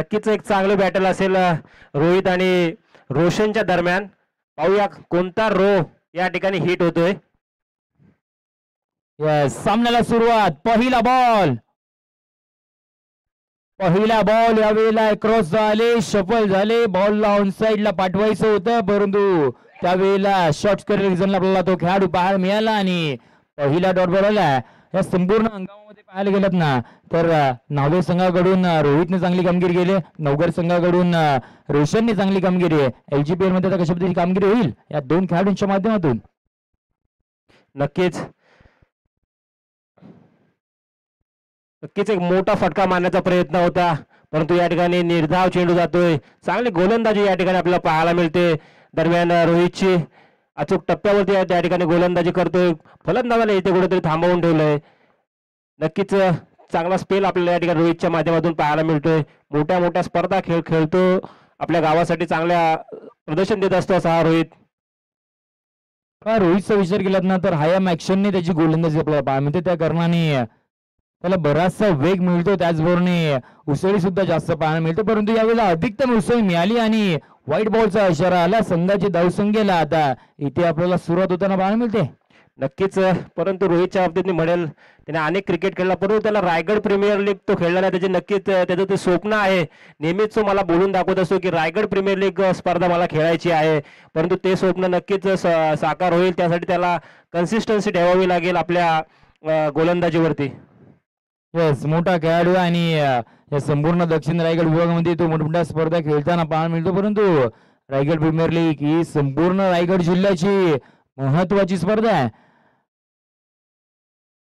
नक्कीच एक चांगलं बॅटल असेल रोहित आणि रोशनच्या दरम्यान. पाहूया कोणता रो या ठिकाणी हिट होतोय. सामन्याला सुरुवात. पहिला बॉल यावेळेला क्रॉस झाले, शफल झाले. बॉलला ऑन साइडला पाठवायचं होतं, परंतु त्यावेळेला शॉर्ट रिझनला आपल्याला तो खेळाडू पाहायला मिळाला आणि पहिला डॉट बॉल आला. या संपूर्ण हंगामामध्ये पाहायला गेलात ना तर नावे संघाकडून रोहितने चांगली कामगिरी केली, नवघर संघाकडून रोशनने चांगली कामगिरी आहे. LGPL मध्ये आता कशा पद्धतीची कामगिरी होईल या दोन खेळाडूंच्या माध्यमातून. नक्कीच नक्कीच एक मोठा फटका मारण्याचा प्रयत्न होता, परंतु या ठिकाणी निर्धाव चेंडू जातोय. चांगली गोलंदाजी या ठिकाणी आपल्याला पाहायला मिळते. दरम्यान रोहितची अचूक टप्प्यावरती त्या ठिकाणी गोलंदाजी करतोय. फलंदाजाला इथे कुठेतरी थांबवून ठेवलंय. नक्कीच चांगला स्पेल आपल्याला या ठिकाणी रोहितच्या माध्यमातून पाहायला मिळतोय. मोठ्या मोठ्या स्पर्धा खेळतो, आपल्या गावासाठी चांगल्या प्रदर्शन देत असतो असा हा रोहित. रोहितचा विचार केलात ना तर हायम ऍक्शनने त्याची गोलंदाजी आपल्याला पाहायला मिळते. त्या कारणाने त्याला बराचसा वेग मिळतो, त्याचबरोबर उसळी सुद्धा जास्त पाहायला मिळते. परंतु यावेळेला अधिकतम उसळी मिळाली आणि व्हाईट बॉलचा इशारा आला. संघाची धावसंख्येला आता इथे आपल्याला सुरुवात होताना पाहायला मिळते. नक्कीच, परंतु रोहितच्या बाबतीत मी म्हणेल त्याने अनेक क्रिकेट खेळला, परंतु त्याला रायगड प्रीमियर लीग तो खेळला नाही. त्याचे नक्कीच त्याचं ते स्वप्न आहे. नेहमीच तो मला बोलून दाखवत असतो की रायगड प्रीमियर लीग स्पर्धा मला खेळायची आहे, परंतु ते स्वप्न नक्कीच साकार होईल. त्यासाठी त्याला कन्सिस्टन्सी ठेवावी लागेल आपल्या गोलंदाजीवरती. येस, मोठा खेळाडू आणि या संपूर्ण दक्षिण रायगड विभागामध्ये तो मोठमोठ्या स्पर्धा खेळताना पाहायला मिळतो. परंतु रायगड प्रीमियर लीग ही संपूर्ण रायगड जिल्ह्याची महत्वाची स्पर्धा आहे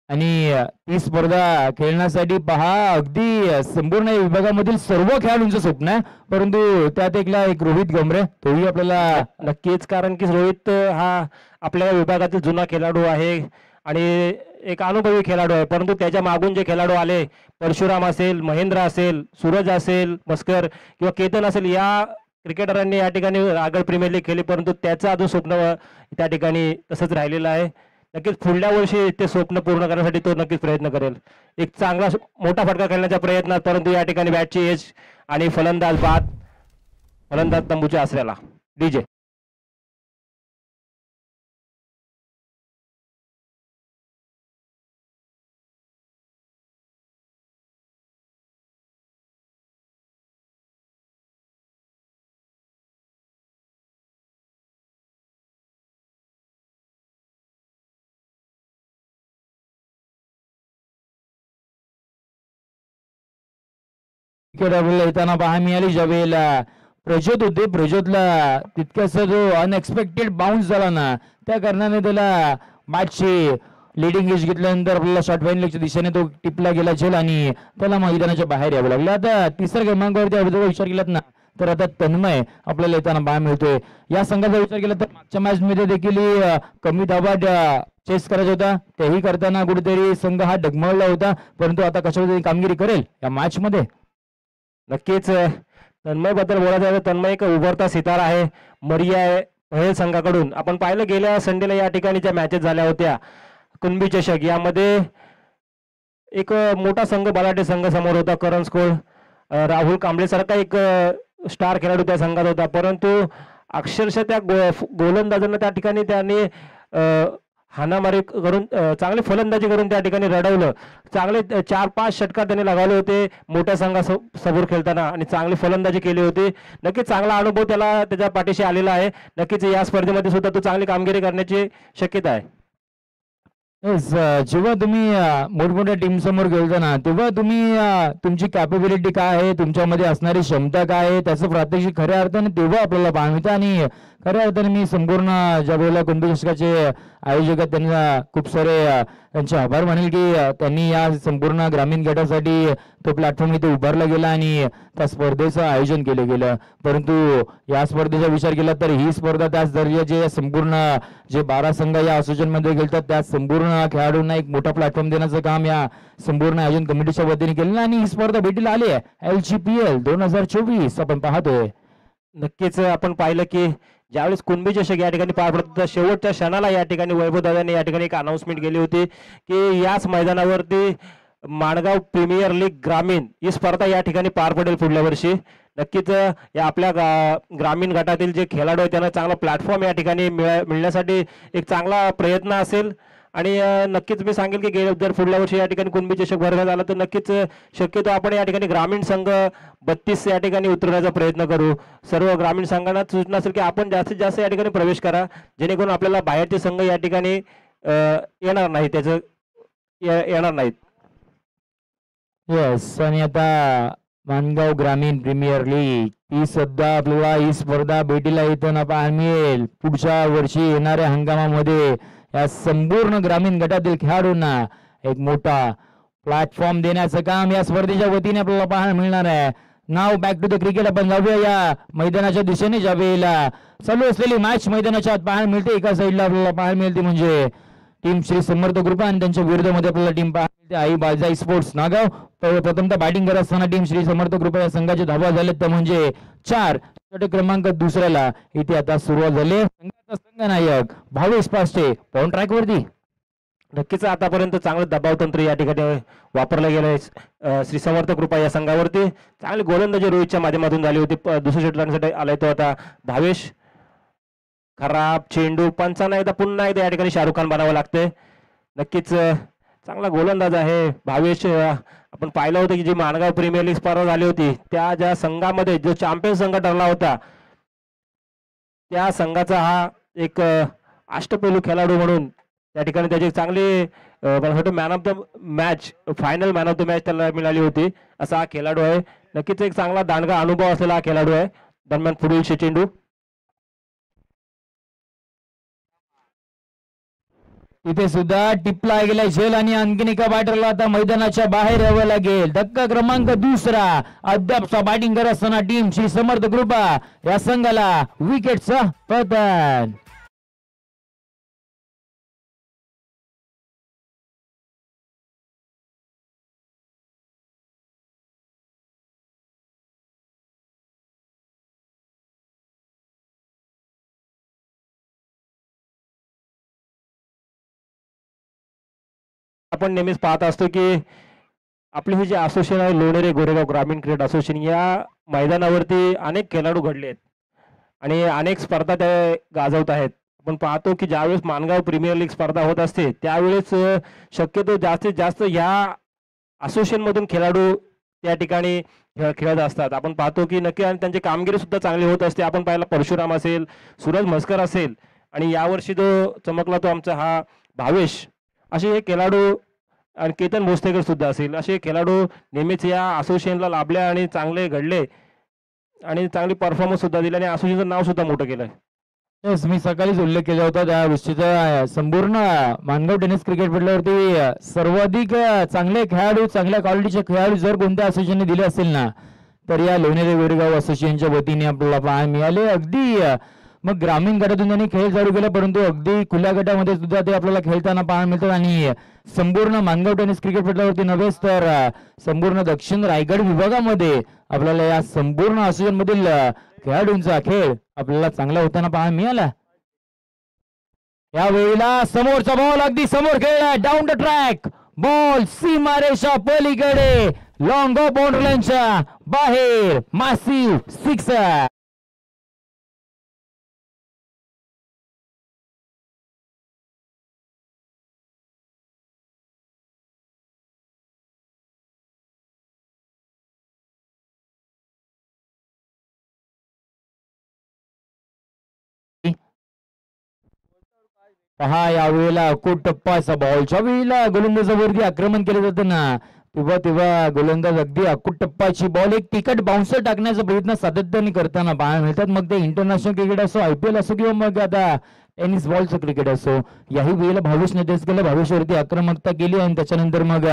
आणि ती स्पर्धा खेळण्यासाठी पहा अगदी संपूर्ण विभागामधील सर्व खेळाडूंचं स्वप्न आहे. परंतु त्यात एक रोहित गमरे तोही आपल्याला नक्कीच, कारण की रोहित हा आपल्या विभागातील जुना खेळाडू आहे आणि एक अनुभवी खेळाडू आहे. परंतु त्याच्या मागून जे खेळाडू आले, परशुराम असेल, महेंद्र असेल, सूरज असेल, मस्कर किंवा केतन असेल, या क्रिकेटरांनी या ठिकाणी रायगड प्रीमियर लीग खेळली, परंतु त्याचं अजून स्वप्न त्या ठिकाणी तसंच राहिलेलं आहे. नक्कीच पुढल्या वर्षी ते स्वप्न पूर्ण करण्यासाठी तो नक्कीच प्रयत्न करेल. एक चांगला मोठा फटका खेळण्याच्या प्रयत्नात, परंतु या ठिकाणी बॅटची एज आणि फलंदाज बाद, फलंदाज तंबूच्या आसऱ्याला. डीजे आपल्याला येताना पाहायला मिळाली. ज्यावेळेला प्रज्योत होते, प्रज्योतला तितक्याचा जो अनएक्सपेक्टेड बाउन्स झाला ना, त्या कारणाने त्याला मॅचची लिडिंग एज घेतल्यानंतर आपल्याला शॉर्ट फायनलच्या दिशेने तो टिपला गेला झेल आणि त्याला मैदानाच्या बाहेर यावं लागलं. आता तिसऱ्या क्रमांकावरती अगोदर विचार केलात ना तर आता तन्मय आपल्याला येताना पाहायला मिळतोय. या संघाचा विचार केला तर मागच्या मॅच मध्ये देखील कमी दाबात चेस करायचा होता, तेही करताना कुठेतरी संघ हा डगमळला होता. परंतु आता कशामध्ये कामगिरी करेल या मॅच मध्ये. नक्कीच तन्मय बद्दल बोलायचं आहे, तन्मय एक उभरता सितारा आहे. मरिया पहेल संघाकडून आपण पाहिलं गेल्या संडेला या ठिकाणी ज्या मॅचेस झाल्या होत्या कुणबी चषक, यामध्ये एक मोठा संघ बलाढ्य संघ समोर होता. करण स्कोळ, राहुल कांबळे सारखा एक स्टार खेळाडू त्या संघात होता, परंतु अक्षरशः त्या गोलंदाजांना त्या ठिकाणी त्यांनी हाणामारी करून चांगली फलंदाजी करून त्या ठिकाणी रडवलं. चांगले 4-5 षटकार त्यांनी लगावले होते मोठ्या संघासमोर खेळताना आणि चांगली फलंदाजी केली होती. नक्कीच चांगला अनुभव त्याला त्याच्या पाठीशी आलेला आहे. नक्कीच या स्पर्धेमध्ये सुद्धा तो चांगली कामगिरी करण्याची शक्यता आहे. जेव्हा तुम्ही मोठमोठ्या टीम समोर खेळताना तेव्हा तुम्ही तुमची कॅपेबिलिटी काय आहे, तुमच्यामध्ये असणारी क्षमता काय आहे, त्याचं प्रात्यक्षिक खऱ्या अर्थाने तेव्हा आपल्याला पाहायला मिळतं. आणि खऱ्या अर्थाने मी संपूर्ण ज्या वेळेला कुणबी चषकाचे आयोजक आहेत त्यांना खूप सारे त्यांचे आभार मानेल की त्यांनी या संपूर्ण ग्रामीण गटासाठी तो प्लॅटफॉर्म इथे उभारला गेला आणि त्या स्पर्धेचं आयोजन केलं गेलं. परंतु या स्पर्धेचा विचार केला तर ही स्पर्धा त्याच दर्जाचे संपूर्ण जे 12 संघ या असोसिएशन मध्ये खेळतात त्या संपूर्ण खेळाडूंना एक मोठा प्लॅटफॉर्म देण्याचं काम या संपूर्ण आयोजन कमिटीच्या वतीने केलं आणि ही स्पर्धा भेटीला आली आहे LGPL 2024 आपण पाहतोय. नक्कीच आपण पाहिलं की ज्यावेळेस कुणबी चषक या ठिकाणी पार पडत शेवटच्या क्षणाला या ठिकाणी वैभव दादांनी या ठिकाणी एक अनाउन्समेंट केली होती की याच मैदानावरती माणगाव प्रीमियर लीग ग्रामीण ही स्पर्धा या ठिकाणी पार पडेल पुढल्या वर्षी. नक्कीच या आपल्या ग्रामीण गटातील जे खेळाडू आहेत त्यांना चांगला प्लॅटफॉर्म या ठिकाणी मिळण्यासाठी एक चांगला प्रयत्न असेल. आणि नक्कीच मी सांगेल की जर पुढल्या वर्षी या ठिकाणी कुणबी चषक भरवण्यात आला तर नक्कीच शक्यतो आपण या ठिकाणी ग्रामीण संघ 32 या ठिकाणी उतरण्याचा प्रयत्न करू. सर्व ग्रामीण संघांना सूचना असेल की आपण जास्तीत जास्त या ठिकाणी प्रवेश करा, जेणेकरून आपल्याला बाहेरचे संघ या ठिकाणी येणार नाही, त्याचं येणार नाहीत. येस, आणि आता माणगाव ग्रामीण प्रीमियर लीग ही सध्या आपल्याला ही स्पर्धा भेटीला येताना पाहायला मिळेल. पुढच्या वर्षी येणाऱ्या हंगामामध्ये या संपूर्ण ग्रामीण गटातील खेळाडूंना एक मोठा प्लॅटफॉर्म देण्याचं काम या स्पर्धेच्या वतीने आपल्याला पाहायला मिळणार आहे. नाव बॅक टू द क्रिकेट आपण जाऊया या मैदानाच्या दिशेने. ज्या वेळेला चालू असलेली मॅच मैदानाच्या आत पाहायला मिळते, एका साईडला आपल्याला पाहायला मिळते म्हणजे टीम श्री समर्थ ग्रुप आणि त्यांच्या विरुद्धमध्ये आपल्याला टीम पाहायला मिळते आई बालजाई स्पोर्ट्स नागाव. प्रथमतः बॅटिंग करत असताना टीम श्री समर्थ ग्रुप या संघाचे धावा झाले तर म्हणजे 4. क्रमांक दुसऱ्याला इथे आता सुरुवात झाली. संघाचा संघनायक भावेश पास्टे पॉइंट ट्रॅक वरती. नक्कीच आतापर्यंत चांगलं दबाव तंत्र या ठिकाणी वापरलं गेलं श्री समर्थ कृपा या संघावरती. चांगली गोलंदाजी रोहितच्या माध्यमातून झाली होती. दुसऱ्या षटकांसाठी आलाय तो आता भावेश. खराब चेंडू, पंचांना पुन्हा एकदा या ठिकाणी शाहरुख खान बनावं लागते. नक्कीच चांगला गोलंदाज आहे भावेश. आपण पाहिलं होतं की जी माणगाव प्रीमियर लीग स्पर्धा झाली होती त्या ज्या संघामध्ये जो चॅम्पियन संघ ठरला होता त्या संघाचा हा एक अष्टपैलू खेळाडू म्हणून त्या ठिकाणी त्याची चांगली मला वाटतं man of the match, final man of the match त्याला मिळाली होती. असा हा खेळाडू आहे. नक्कीच एक चांगला दांडगा अनुभव असलेला हा खेळाडू आहे. दरम्यान पुढील चेंडू इथे सुद्धा टिपला गेला झेल आणि आणखीन एका बॅटरला आता मैदानाच्या बाहेर यावं लागेल. धक्का क्रमांक दुसरा. अद्याप बॅटिंग करत असताना टीम श्री समर्थ कृपा या संघाला विकेटचा पतन. आपण नेहमीच पाहत असतो की आपले हे जे असोसिएशन आहे लोणेरे गोरेगाव ग्रामीण क्रिकेट असोसिएशन या मैदानावरती अनेक खेळाडू घडले आहेत आणि अनेक स्पर्धा ते गाजवत आहेत. आपण पाहतो की ज्यावेळेस माणगाव प्रीमियर लीग स्पर्धा होत असते त्यावेळेस शक्यतो जास्तीत जास्त या असोसिएशन मधून खेळाडू त्या ठिकाणी खेळत असतात. आपण पाहतो की नक्की आणि त्यांची कामगिरी सुद्धा चांगली होत असते. आपण पाहिलं परशुराम असेल, सूरज म्हस्कर असेल आणि यावर्षी जो चमकला तो आमचा हा भावेश, असे हे खेळाडू आणि केतन भोसलेकर सुद्धा असेल, असे खेळाडू नेहमीच या असोसिएशनला लाभले आणि चांगले घडले आणि चांगली परफॉर्मन्स सुद्धा दिले आणि असोसिएशनचं नाव सुद्धा मोठं केलंय. मी सकाळीच उल्लेख केला होता त्या गोष्टीचा. संपूर्ण माणगाव टेनिस क्रिकेट पडल्यावरती सर्वाधिक चांगले खेळाडू, चांगल्या क्वालिटीचे खेळाडू जर कोणत्या असोसिएशनने दिले असतील ना तर या लोणेरे गोरेगाव असोसिएशनच्या वतीने आपल्याला पाहायला मिळाले. अगदी मग ग्रामीण गटातून त्यांनी खेळ चालू केला परंतु अगदी खुल्या गटामध्ये सुद्धा ते आपल्याला खेळताना पाहायला मिळतात आणि संपूर्ण माणगाव टेनिस क्रिकेट पडल्यावरती नव्हेच तर संपूर्ण दक्षिण रायगड विभागामध्ये आपल्याला या संपूर्ण असोसिएशन मधील खेळाडूंचा खेळ आपल्याला चांगला होताना पाहायला मिळाला. या वेळेला समोरचा बॉल अगदी समोर खेळला, डाऊन द ट्रॅक बॉल सीमारेषा पलीकडे लॉंग ऑफ बाउंड्री लाईनच्या बाहेर, मासिव सिक्सर. पहा या वेळेला अकोट टप्पाचा बॉलच्या वेळेला गोलंदाजावरती आक्रमण केलं जातं ना तेव्हा गोलंदाज अगदी अकोट टप्पाची बॉल एक तिकट बाउन्सर टाकण्याचा प्रयत्न सातत्याने करताना पाहायला मिळतात. मग ते इंटरनॅशनल क्रिकेट असो, IPL असो किंवा मग आता टेनिस बॉलचं क्रिकेट असो. याही वेळेला भावेशने तेच केलं, भावेशवरती आक्रमकता केली आणि त्याच्यानंतर मग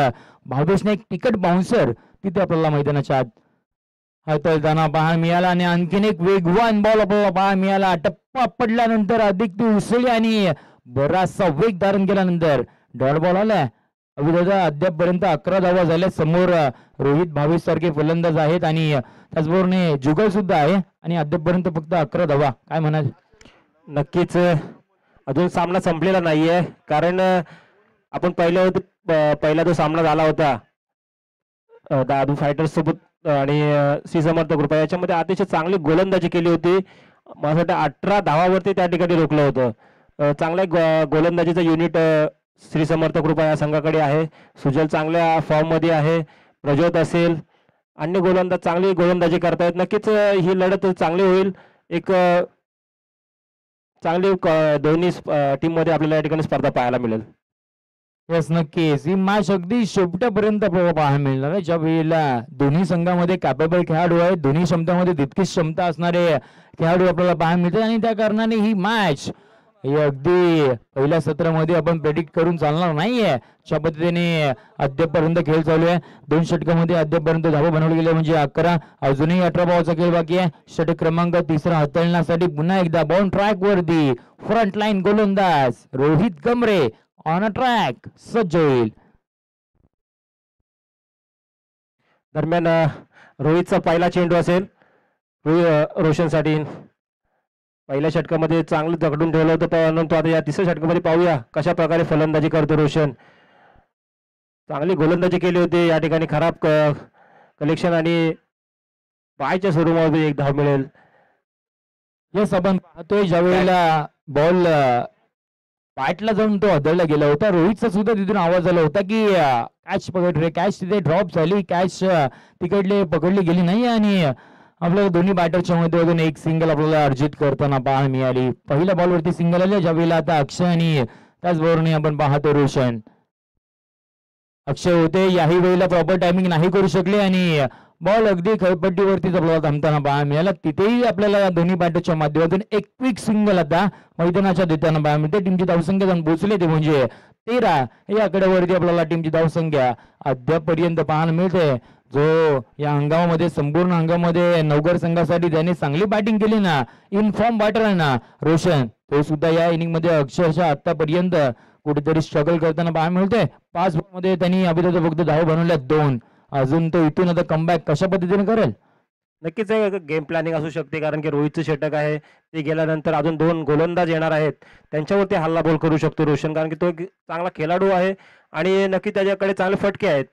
भावेशने एक तिकट बाउन्सर तिथे आपल्याला मैदानाच्या आत हाताळताना पाहायला मिळाला आणि आणखीन एक वेगवान बॉल आपल्याला पाहायला मिळाला. टप्पा पडल्यानंतर अधिक ती उसळली आणि बराचसा वेग धारण केल्यानंतर डॉट बॉल आलाय. अविदादा अद्यापपर्यंत 11 धावा झाल्या. समोर रोहित भावेश सारखे फलंदाज आहेत आणि त्याचबरोबर जुगल सुद्धा आहे आणि अद्यापपर्यंत फक्त 11 धावा. काय म्हणाल? नक्कीच अजून सामना संपलेला नाहीये कारण आपण पहिला जो सामना झाला होता दादू फायटर्स सोबत आणि श्री समर्थ ग्रुप याच्यामध्ये अतिशय चांगली गोलंदाजी केली होती. मला वाटतं 18 धावावरती त्या ठिकाणी रोखलं होतं. चांगल्या गोलंदाजीचं युनिट श्री समर्थ कृपा या संघाकडे आहे. सुजल चांगल्या फॉर्म मध्ये आहे. प्रज्योत असेल, अन्य गोलंदाज चांगली गोलंदाजी करतायत. नक्कीच ही लढत चांगली होईल. एक चांगली दोन्ही टीम मध्ये आपल्याला या ठिकाणी स्पर्धा पाहायला मिळेल. येस, नक्कीच ही मॅच अगदी शेवटापर्यंत आपल्याला पाहायला मिळणार आहे, ज्या वेळेला दोन्ही संघामध्ये कॅपेबल खेळाडू आहेत, दोन्ही क्षमतामध्ये तितकीच क्षमता असणारे खेळाडू आपल्याला पाहायला मिळतात आणि त्या कारणाने ही मॅच ही अगदी पहिल्या सत्रामध्ये आपण प्रेडिक्ट करून चालणार नाहीये. अशा पद्धतीने अद्यापपर्यंत खेळ चालू आहे. 2 षटकामध्ये अद्यापपर्यंत धावा बनवले गेले म्हणजे 11. अजूनही 18 धावांचा खेळ बाकी आहे. षटक क्रमांक 3 हाताळण्यासाठी पुन्हा एकदा बॉल ट्रॅक वरती फ्रंट लाईन गोलंदाज Rohit Gamre on a track सज्ज होईल. दरम्यान रोहितचा पहिला चेंडू असेल रोशनसाठी. पहिल्या षटकामध्ये चांगलं जगडून ठेवलं होतं, परंतु आता या तिसऱ्या षटकामध्ये पाहूया कशा प्रकारे फलंदाजी करतो रोशन. चांगली गोलंदाजी केली होती या ठिकाणी. खराब कलेक्शन आणि पायच्या स्वरूपामध्ये एक धाव मिळेल. येस, आपण पाहतोय ज्या वेळेला बॉल बॅटला जाऊन तो आदळला गेला होता, रोहितचा सुद्धा तिथून आवाज आला होता की कॅच पकड रे, कॅच तिथे ड्रॉप झाली, कॅच तिकडले पकडली गेली नाही आणि आपल्याला दोन्ही बॅटरच्या मध्ये अजून एक सिंगल आपल्याला अर्जित करताना पाहायला मिळाली. पहिल्या बॉलवरती सिंगल आले, ज्या वेळेला आता अक्षय आणि त्याचबरोबर आपण पाहतो रोशन. अक्षय होते याही वेळेला प्रॉपर टायमिंग नाही करू शकले आणि बॉल अगदी खेळपट्टीवरतीच आपल्याला थांबताना पाहायला मिळाला. तिथेही आपल्याला या दोन्ही बॅटरच्या माध्यमातून एक क्विक सिंगल आता मैदानाच्या देताना पाहायला मिळते. टीमची धावसंख्या जाऊन पोहोचले ते म्हणजे 13 या आकड्यावरती आपल्याला टीमची धावसंख्या अद्यापपर्यंत पाहायला मिळते. जो या हंगामामध्ये संपूर्ण हंगामामध्ये नवघर संघासाठी त्याने चांगली बॅटिंग केली ना, इन फॉर्म बॅटर आहे ना रोशन, तो सुद्धा या इनिंग मध्ये अक्षरशः आतापर्यंत कुठेतरी स्ट्रगल करताना पाहायला मिळते. 5 मध्ये त्यांनी अभिनेता फक्त धाव बनवल्या 2. अजून तो इथून आता कमबॅक कशा पद्धतीने करेल? नक्कीच गेम प्लॅनिंग असू शकते, कारण की रोहितचं षटक आहे ते गेल्यानंतर अजून 2 गोलंदाज येणार आहेत, त्यांच्यावरती हल्ला बोल करू शकतो रोशन, कारण की तो एक चांगला खेळाडू आहे आणि नक्की त्याच्याकडे चांगले फटके आहेत.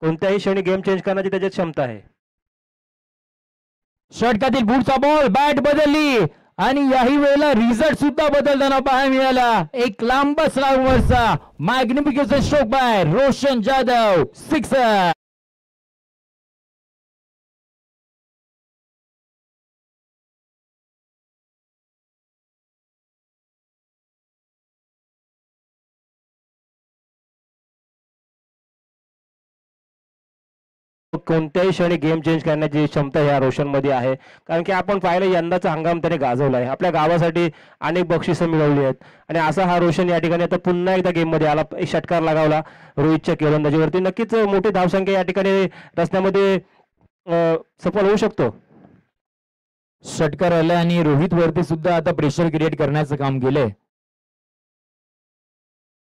कोणत्याही क्षणी गेम चेंज करण्याची त्याच्यात क्षमता आहे. षटकातील पुढचा बॉल बॅट बदलली आणि याही वेळेला रिझल्ट सुद्धा बदलताना पाहायला मिळाला. एक लांब स्लाइडवरचा magnification stroke by Roshan Jadhav, 6. कोणत्याही क्षणी गेम चेंज करण्याची क्षमता ह्या रोशन मध्ये आहे, कारण की आपण पाहिलं यंदाचा हंगाम त्याने गाजवला आहे. आपल्या गावासाठी अनेक बक्षिसं मिळवली आहेत आणि असा हा रोशन या ठिकाणी आता पुन्हा एकदा गेम मध्ये आला, एक षटकार लगावला रोहितच्या गोलंदाजीवरती. नक्कीच मोठी धावसंख्या या ठिकाणी रचण्यामध्ये सफल होऊ शकतो. षटकार आला आणि रोहित वरती सुद्धा आता प्रेशर क्रिएट करण्याचं काम केलंय.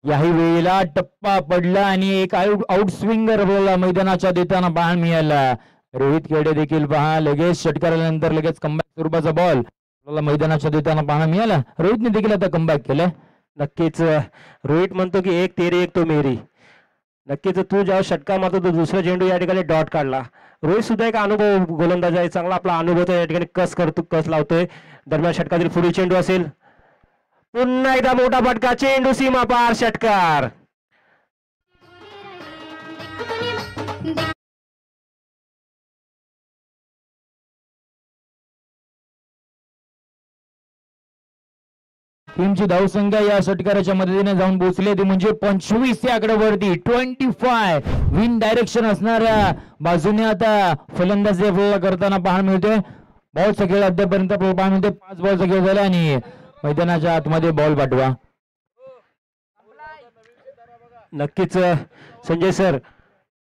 याही वेळेला टप्पा पडला आणि एक आउट स्विंगर आपल्याला मैदानाच्या देताना पाहायला मिळाला. रोहित खेडे देखील पहा लगेच षटकार आल्यानंतर लगेच कमबॅक स्वरूपाचा बॉल आपल्याला मैदानाच्या देताना पाहायला मिळाला. रोहितने देखील आता कमबॅक केलंय. नक्कीच रोहित म्हणतो की एक तेरी एक तो मेरी. नक्कीच तू जेव्हा षटकार मारतो तो दुसरा चेंडू या ठिकाणी डॉट काढला. रोहित सुद्धा एक अनुभव गोलंदाज आहे, चांगला आपला अनुभव या ठिकाणी कस लावतोय. दरम्यान षटकातील पुढील चेंडू असेल, पुन्हा एकदा मोठा फटका, चेंडू सीमा पार, षटकार. टीमची धावसंख्या या षटकाराच्या मदतीने जाऊन पोहोचले ते म्हणजे 25 या आकड्यावरती. 25 विन डायरेक्शन असणाऱ्या बाजूने आता फलंदाजी आपल्याला करताना पाहायला मिळतोय. बॉलचा खेळ अद्यापर्यंत आपल्याला पाहायला मिळतोय. 5 बॉलचा खेळ झाला आणि मैदानाच्या आतमध्ये बॉल पाठवा. नक्कीच संजय सर,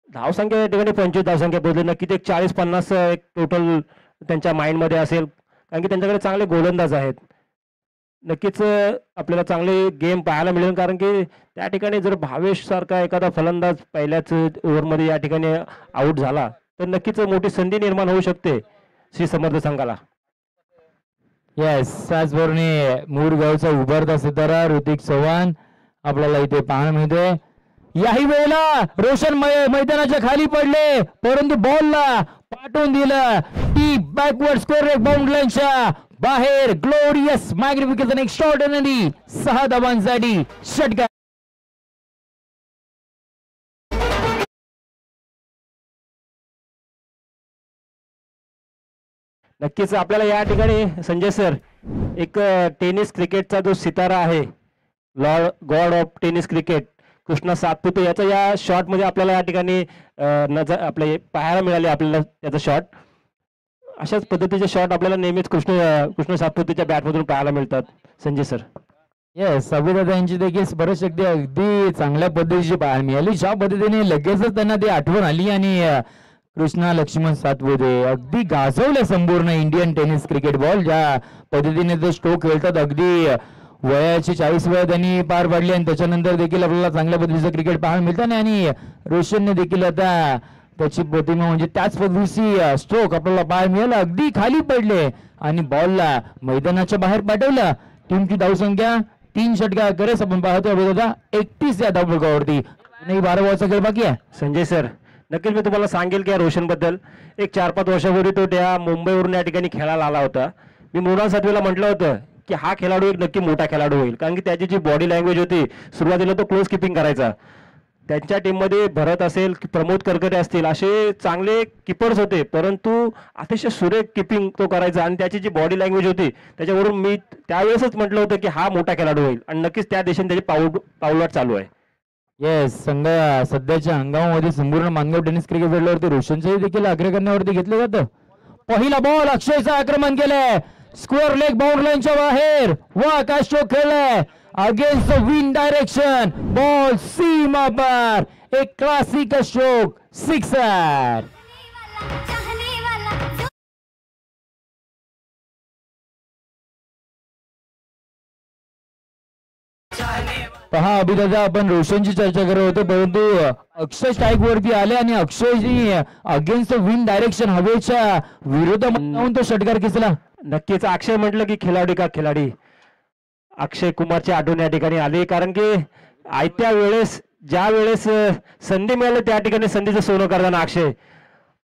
धावसंख्या या ठिकाणी 25 धावसंख्या पोहोचली. नक्कीच एक 40-50 एक टोटल त्यांच्या माइंड मध्ये असेल, कारण की त्यांच्याकडे चांगले गोलंदाज आहेत. नक्कीच आपल्याला चांगले गेम पाहायला मिळेल, कारण की त्या ठिकाणी जर भावेश सारखा एखादा फलंदाज पहिल्याच ओव्हरमध्ये या ठिकाणी आउट झाला तर नक्कीच मोठी संधी निर्माण होऊ शकते श्री समर्थ संघाला. येस, त्याचबरोबर मूर गावचा उभारता सितारा ऋतिक चव्हाण आपल्याला इथे पाहायला मिळतोय. याही वेळेला रोशन मैदानाच्या खाली पडले, परंतु बॉलला पाठवून दिलं टी बॅकवर्ड स्कोर बाउंड लाईनच्या बाहेर. ग्लोरियस मॅग्निफिकेशन एक्स्ट्राऑर्डिनरी 6 धावांसाठी षटकार. नक्कीच आपल्याला या ठिकाणी संजय सर एक टेनिस क्रिकेटचा जो सितारा आहे, Lord God of tennis cricket Krishna Satpute याचा या शॉट मध्ये आपल्याला या ठिकाणी आपले पाहायला मिळाले आपल्याला त्याचा शॉट. अशाच पद्धतीचे शॉट आपल्याला नेहमीच कृष्ण सातपुतेच्या बॅटमधून पाहायला मिळतात संजय सर. येस, अभिदादा यांची देखील बरेच अगदी चांगल्या पद्धतीची पाहायला मिळाली. ज्या पद्धतीने लगेचच त्यांना ती आठवण आली आणि कृष्णा लक्ष्मण सातपुते अगदी गाजवले संपूर्ण इंडियन टेनिस क्रिकेट बॉल. ज्या पद्धतीने ते स्ट्रोक खेळतात, अगदी वयाची 40 वय त्यांनी पार पाडली आणि त्याच्यानंतर देखील आपल्याला चांगल्या पद्धतीचं क्रिकेट पाहायला मिळतं. आणि रोशनने देखील आता त्याची प्रतिमा म्हणजे त्याच पद्धतीची स्ट्रोक आपल्याला पाहायला मिळालं. अगदी खाली पडले आणि बॉलला मैदानाच्या बाहेर पाठवलं. टीमची धावसंख्या 3 षटकार करेस आपण पाहतो अभिदादा 31 या धावफलकावरती. 12 बॉलचा खेळ बाकी आहे. संजय सर नक्कीच मी तुम्हाला सांगेल की या रोशन बद्दल एक 4-5 वर्षापूर्वी तो त्या मुंबईवरून या ठिकाणी खेळायला आला होता. मी मृणाल सातवीला म्हटलं होतं की हा खेळाडू एक नक्की मोठा खेळाडू होईल, कारण की त्याची जी बॉडी लँग्वेज होती, सुरुवातीला तो क्लोज किपिंग करायचा. त्यांच्या टीममध्ये भरत असेल की प्रमोद करकरे असतील असे चांगले किपर्स होते, परंतु अतिशय सुरेख किपिंग तो करायचा आणि त्याची जी बॉडी लँग्वेज होती त्याच्यावरून मी त्यावेळेसच म्हटलं होतं की हा मोठा खेळाडू होईल आणि नक्कीच त्या दिशेने त्याची पाऊलवाट चालू आहे. येस, सध्याच्या हंगामामध्ये संपूर्ण मानगाव टेनिस क्रिकेट फील्डवरती रोशनचंही देखील अग्रगण्यावरती घेतलं जातं. पहिला बॉल अक्षयचं आक्रमण केलंय, स्क्वेअर लेग बाउंड लाईनच्या बाहेर. वा काय स्ट्रोक खेळलाय against the wind direction, ball सीमा पार. एक क्लासिक स्ट्रोक, सिक्सर. पहा अभिदादा, आपण रोशनची चर्चा करत होतो, परंतु अक्षय स्ट्राईक वरती आले आणि अक्षयजी अगेन्स्ट विंड डायरेक्शन हवेच्या विरोधात तो षटकार खेचला. नक्कीच अक्षय म्हटलं की खिलाडी का खिलाडी, अक्षय कुमारची आठवण या ठिकाणी आली, कारण की आयत्या वेळेस ज्या वेळेस संधी मिळाली त्या ठिकाणी संधीचं सोनं करताना अक्षय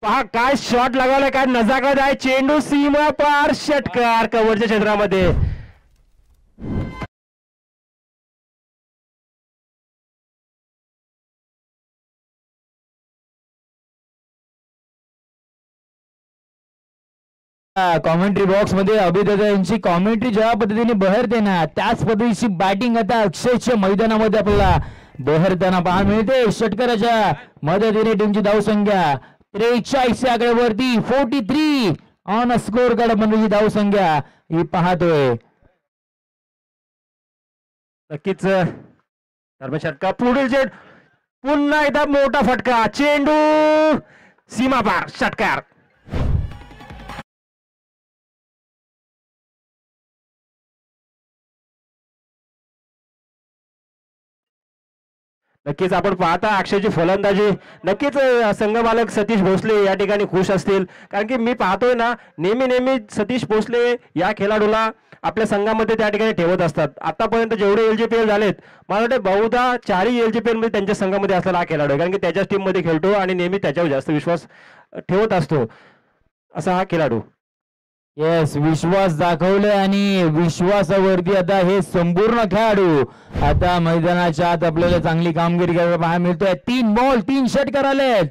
पहा काय शॉट लगावलाय, काय नजाकत आहे. चेंडू सीमा पार, षटकार कव्हरच्या क्षेत्रामध्ये. कॉमेंट्री बॉक्स मध्ये अभिदादा यांची कॉमेंट्री ज्या पद्धतीने बहरते ना, त्याच पद्धतीची बॅटिंग आता अक्षयच्या मैदानामध्ये आपल्याला बहरताना पाहायला मिळते. षटकाराच्या मदतीने टीमची धावसंख्या 43 या आकड्यावरती 43 ऑन स्कोर कार्ड म्हणजे धावसंख्या ही पाहतोय. नक्कीच दरम्यान षटकार, पुढील चेंड पुन्हा एकदा मोठा फटका, चेंडू सीमा पार, षटकार. नक्कीच आपण पाहता अक्षयची फलंदाजी. नक्कीच संघमालक सतीश भोसले या ठिकाणी खुश असतील, कारण की मी पाहतोय ना नेहमी सतीश भोसले या खेळाडूला आपल्या संघामध्ये त्या ठिकाणी ठेवत असतात. आतापर्यंत जेवढे LGPL झालेत मला वाटतं बहुधा 4ही LGPL मध्ये त्यांच्या संघामध्ये असलेला हा खेळाडू आहे, कारण की त्याच्याच टीम मध्ये खेळतो आणि नेहमी त्याच्यावर जास्त विश्वास ठेवत असतो असा हा खेळाडू. येस, विश्वास दाखवले आणि विश्वासावरती आता हे संपूर्ण खेळाडू आता मैदानाच्या आत आपल्याला चांगली कामगिरी करायला पाहायला मिळतोय. 3 बॉल 3 षटकार आलेत.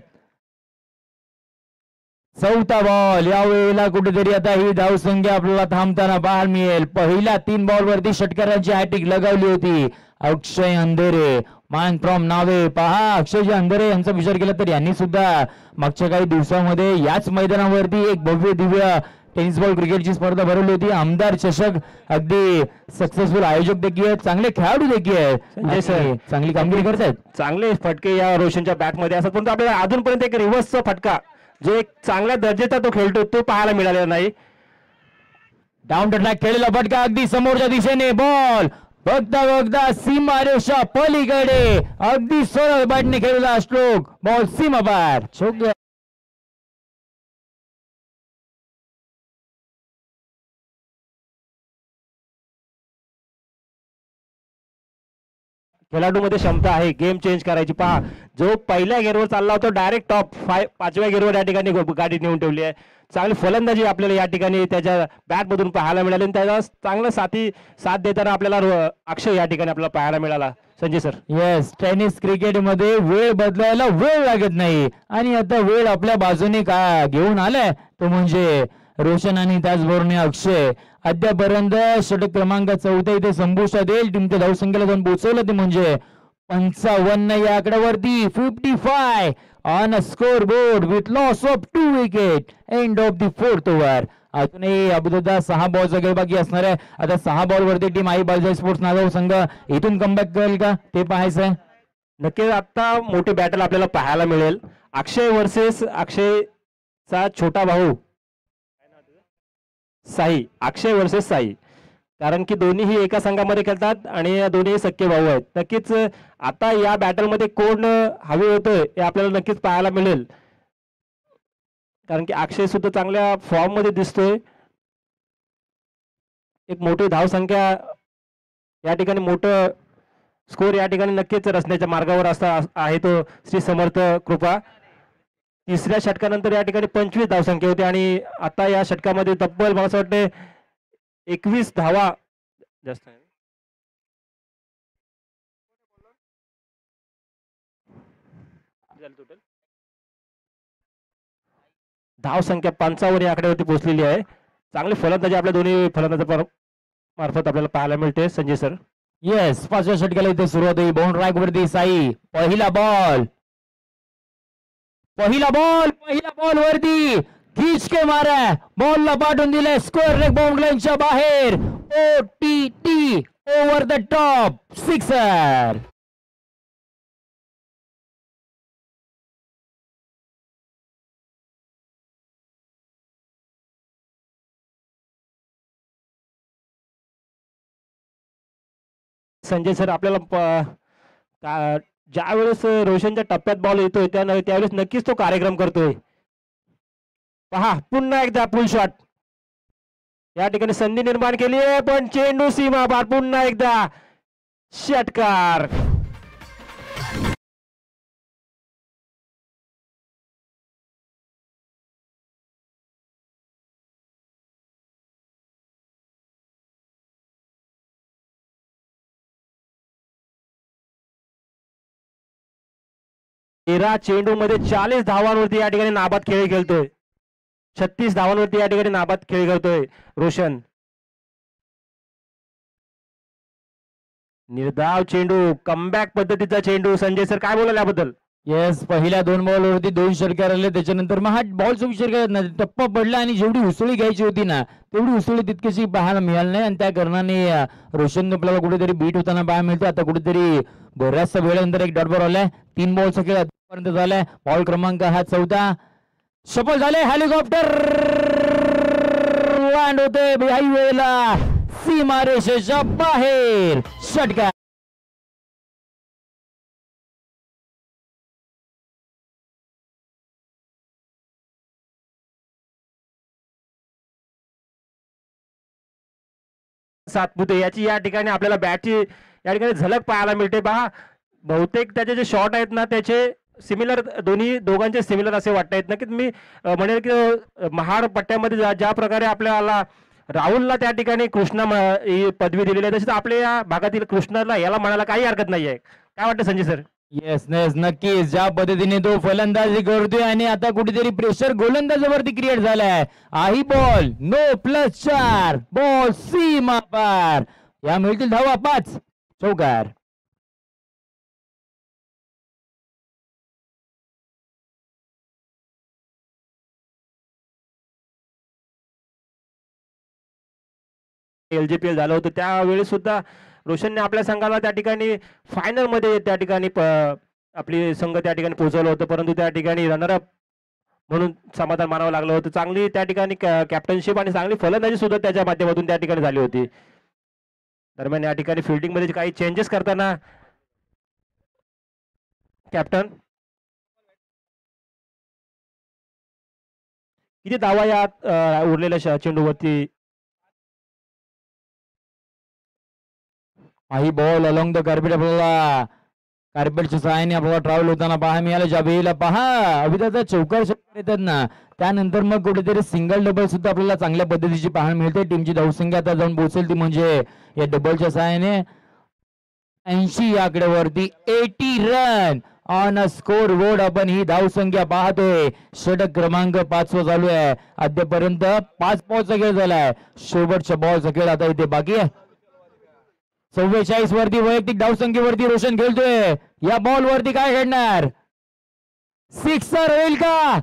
4था बॉल, यावेळेला कुठेतरी आता ही धावसंख्या आपल्याला थांबताना पाहायला मिळेल. पहिल्या 3 बॉल वरती षटकारांची हॅट्रिक लगावली होती अक्षय अंधेरे, मान फ्रॉम नावे. पहा अक्षय अंधेरे यांचा विचार केला तर यांनी सुद्धा मागच्या काही दिवसांमध्ये याच मैदानावरती एक भव्य दिव्य टेनिस बॉल क्रिकेटची स्पर्धा भरवली होती. आमदार चषक, अगदी सक्सेसफुल आयोजक देखील आहेत, चांगले खेळाडू देखील आहेत. संजय सर चांगली कामगिरी करतायत. चांगले फटके या रोशनच्या बॅट मध्ये असतात, परंतु आपल्याला अजूनपर्यंत एक रिव्हर्सचा फटका जो एक चांगल्या दर्जाचा तो खेळतो तो पाहायला मिळालेला नाही. डाऊन टच खेळलेला फटका अगदी समोरच्या दिशेने, बॉल बघता सीमा रेषा पलीकडे, अगदी सरळ बॅटने खेळलेला स्ट्रोक, बॉल सीमा पार. खेळाडूमध्ये क्षमता आहे गेम चेंज करायची. पहा, जो पहिल्या गेअरवर चालला होता डायरेक्ट टॉप 5व्या गेअरवर या ठिकाणी गाडी नेऊन ठेवली आहे. चांगली फलंदाजी आपल्याला या ठिकाणी त्याच्या बॅटमधून पाहायला मिळाली आणि त्याला चांगलं साथ देताना आपल्याला अक्षय या ठिकाणी आपल्याला पाहायला मिळाला. Sanjay sir. Yes, tennis cricket मध्ये वेळ बदलायला वेळ लागत नाही आणि आता वेळ आपल्या बाजूने का घेऊन आलाय तो म्हणजे रोशन आणि त्याचबरोबर अक्षय. अद्यापर्यंत षटक क्रमांक 14 इथे संपुष्टात येईल. टीमच्या धावसंख्येला जाऊन पोहोचवलं ते म्हणजे 55 या आकड्यावरती. 55 on a score board with loss of 2 wicket. End of the 4th over. अजूनही अबुदा 6 बॉलचा खेळ बाकी असणार आहे. आता 6 बॉल वरती टीम आई बालजाई स्पोर्ट्स नागाव संघ इथून कमबॅक करेल का ते पाहायचंय. नक्कीच आता मोठी बॅटल आपल्याला पाहायला मिळेल. अक्षय वर्सेस अक्षयचा छोटा भाऊ साई. अक्षय वर्सेस साई, कारण की दोन्हीही एका संघामध्ये खेळतात आणि या दोन्ही सख्खे भाऊ आहेत. नक्कीच आता या बॅटलमध्ये कोण हवे होतोय हे आपल्याला नक्कीच पाहायला मिळेल, कारण की अक्षय सुद्धा चांगल्या फॉर्म मध्ये दिसतोय. एक मोठी धावसंख्या या ठिकाणी, मोठं स्कोर या ठिकाणी नक्कीच रचण्याच्या मार्गावर आहे तो श्री समर्थ कृपा. तिसऱ्या षटकानंतर या ठिकाणी 25 धावसंख्या होती आणि आता या षटकामध्ये तब्बल मला असं वाटतं 21 धावा जास्त आहे. धावसंख्या 55 या आकड्यावरती पोहोचलेली आहे. चांगली फलंदाजी आपल्या दोन्ही फलंदाजा मार्फत आपल्याला पाहायला मिळते. संजय सर. येस, 5व्या षटकाला इथे सुरुवात होईल. बाउंड ट्रॅक वरती साई. पहिला बॉल वरती खीच के मारा. बॉलला पाठवून दिलाय स्क्वेअर लेग बाउंड लाईनच्या बाहेर. OTT over the top sixer. Sanjay sir, आपल्याला ज्या वेळेस रोशनच्या टप्प्यात बॉल येतोय त्यावेळेस नक्कीच तो कार्यक्रम करतोय. पहा, पुन्हा एकदा फुल शॉट या ठिकाणी संधी निर्माण केली आहे, पण चेंडू सीमा पार. पुन्हा एकदा षटकार. तेरा चेंडू मध्ये 40 धावांवरती या ठिकाणी नाबाद खेळ खेळतोय. 36 धावांवरती या ठिकाणी नाबाद खेळ खेळतोय रोशन. निर्धाव चेंडू, कमबॅक पद्धतीचा चेंडू. संजय सर, काय बोलाल याबद्दल. येस, पहिल्या 2 बॉलवरती 2 षटकार आले. त्याच्यानंतर मग हा बॉलचा विचार करत नाही, टप्पा पडला आणि जेवढी उसळी घ्यायची होती ना तेवढी उसळी तितकीशी पाहायला मिळाली नाही आणि त्या कारणाने रोशन आपल्याला कुठेतरी बीट होताना पाहायला मिळते. आता कुठेतरी बऱ्याचशा वेळेनंतर एक डॉट बॉल आलाय. 3 बॉलचा खेळ आतापर्यंत झालाय. बॉल क्रमांक हा 14. सफल झाले. हेलिकॉप्टर लँड होते हायवेला सीमारेषेच्या बाहेर. षटकार. सातपुते याची या ठिकाणी आपल्याला बॅटची या ठिकाणी झलक पाहायला मिळते. पहा, बहुतेक त्याचे जे शॉट आहेत ना त्याचे सिमिलर, दोघांचे सिमिलर असे वाटत आहेत. नक्कीच मी म्हणेल की महाड पट्ट्यामध्ये ज्या प्रकारे आपल्याला राहुलला त्या ठिकाणी कृष्णा ही पदवी दिलेली आहे, तशीच आपल्या या भागातील कृष्णाला याला म्हणायला काही हरकत नाहीये. काय वाटतं संजय सर. येस नक्कीच, ज्या पद्धतीने तो फलंदाजी करतोय आणि आता कुठेतरी प्रेशर गोलंदाजावरती क्रिएट झालाय. आही बॉल नो +4 बॉल सीमा पार. या मिळतील धावा 5. चौकार. LGPL झालं होतं त्यावेळेस सुद्धा रोशनने आपल्या संघाला त्या ठिकाणी फायनल मध्ये त्या ठिकाणी आपली संघ त्या ठिकाणी पोहोचवलं होतं, परंतु त्या ठिकाणी रनरअप म्हणून समाधान मानावं लागलं होतं. चांगली त्या ठिकाणी कॅप्टनशिप आणि चांगली फलंदाजी सुद्धा त्याच्या माध्यमातून त्या ठिकाणी झाली होती. दरम्यान या ठिकाणी फिल्डिंग मध्ये काही चेंजेस करताना कॅप्टन किती धावा या उरलेल्या चेंडूवरती काही बॉल अलॉंग द कार्पेट आपल्याला कार्पेटच्या सहाय्याने आपल्याला ट्रॅव्हल होताना पाहा मिळालं. जाबेला पहा अविदाचा चौकार षटकार येतात ना, त्यानंतर मग कुठेतरी सिंगल डबल सुद्धा आपल्याला चांगल्या पद्धतीची पाहायला मिळते. टीमची धावसंख्या आता जाऊन पोहोचेल ती म्हणजे या डबलच्या सहाय्याने 80 या आकड्यावरती 80 run on a score board. आपण ही धावसंख्या पाहतोय. षटक क्रमांक 5 चालू आहे. अद्यापर्यंत 5 बॉलचा खेळ झालाय. शेवटच्या बॉलचा खेळ आता इथे बाकी आहे. 44 वरती वैयक्तिक धावसंख्येवरती रोशन खेळतोय. या बॉल वरती काय खेळणार? सिक्सर होईल का?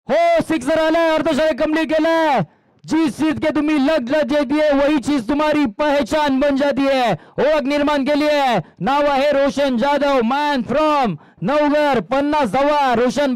हो, सिक्सर आलाय. अर्धशतक कंप्लीट केलंय. जिस चीज के तुम्ही लग जाती है वही चीज तुम्हारी पहचान बन जाती है. ओळख निर्माण केली आहे. नाव आहे रोशन जाधव, मॅन फ्रॉम नवघर 50 रोशन